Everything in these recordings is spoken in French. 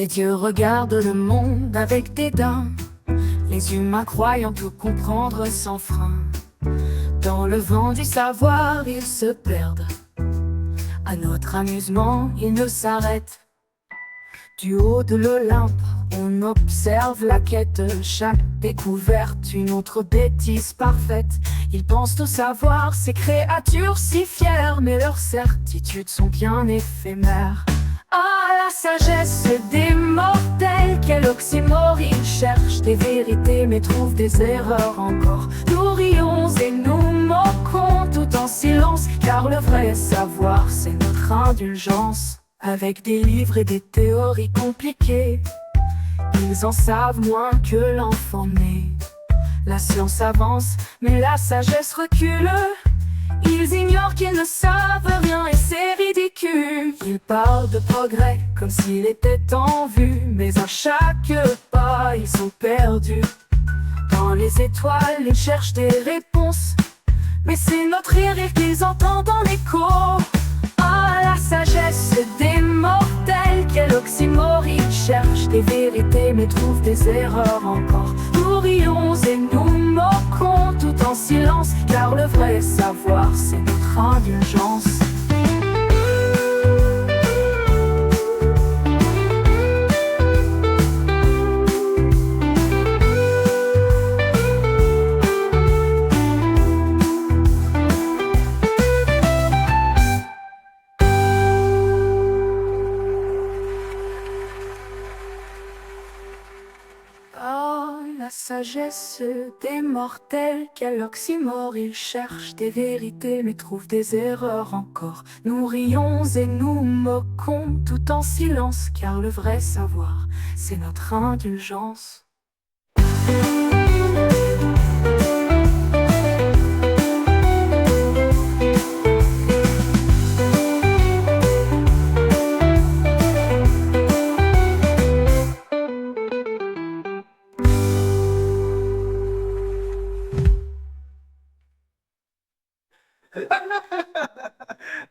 Les dieux regardent le monde avec dédain, les humains croyant tout comprendre sans frein. Dans le vent du savoir, ils se perdent. À notre amusement, ils ne s'arrêtent. Du haut de l'Olympe, on observe la quête. Chaque découverte, une autre bêtise parfaite. Ils pensent tout savoir, ces créatures si fières, mais leurs certitudes sont bien éphémères. Ah, la sagesse des mortels, quel oxymore! Ils cherchent des vérités mais trouvent des erreurs encore. Nous rions et nous moquons tout en silence, car le vrai savoir c'est notre indulgence. Avec des livres et des théories compliquées, ils en savent moins que l'enfant né. La science avance mais la sagesse recule. Ils ignorent qu'ils ne savent rien et c'est ridicule. Ils parlent de progrès comme s'il était en vue, mais à chaque pas ils sont perdus. Dans les étoiles ils cherchent des réponses, mais c'est notre rire qu'ils entendent en écho. Ah, la sagesse des mortels, quel oxymore! Ils cherchent des vérités mais trouvent des erreurs encore. Nous rions et nous moquons tout en silence, car le vrai savoir c'est notre indulgence. Oh, la sagesse des mortels, quel oxymore! Ils cherchent des vérités mais trouvent des erreurs encore. Nous rions et nous moquons tout en silence, car le vrai savoir c'est notre indulgence.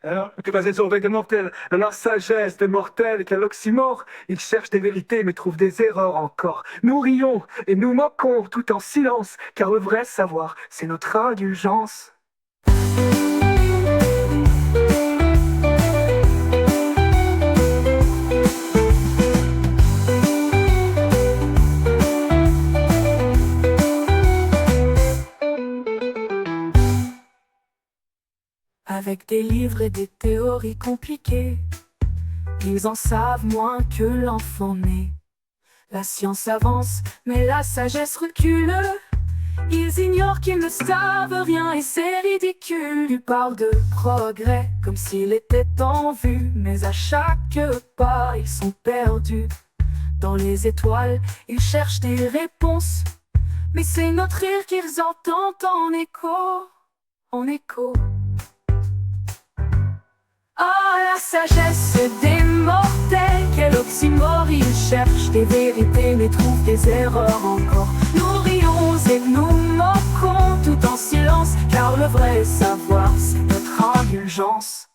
Alors, que basé sur des mortels, la sagesse des mortels, quel oxymore! Ils cherchent des vérités mais trouvent des erreurs encore. Nous rions et nous moquons tout en silence, car le vrai savoir c'est notre indulgence. Avec des livres et des théories compliquées, ils en savent moins que l'enfant né. La science avance, mais la sagesse recule. Ils ignorent qu'ils ne savent rien et c'est ridicule. Ils parlent de progrès comme s'il était en vue, mais à chaque pas ils sont perdus. Dans les étoiles, ils cherchent des réponses, mais c'est notre rire qu'ils entendent en écho, en écho. Ah, la sagesse des mortels, quel oxymore! Ils cherchent des vérités mais trouvent des erreurs encore. Nous rions et nous moquons tout en silence, car le vrai savoir c'est notre indulgence.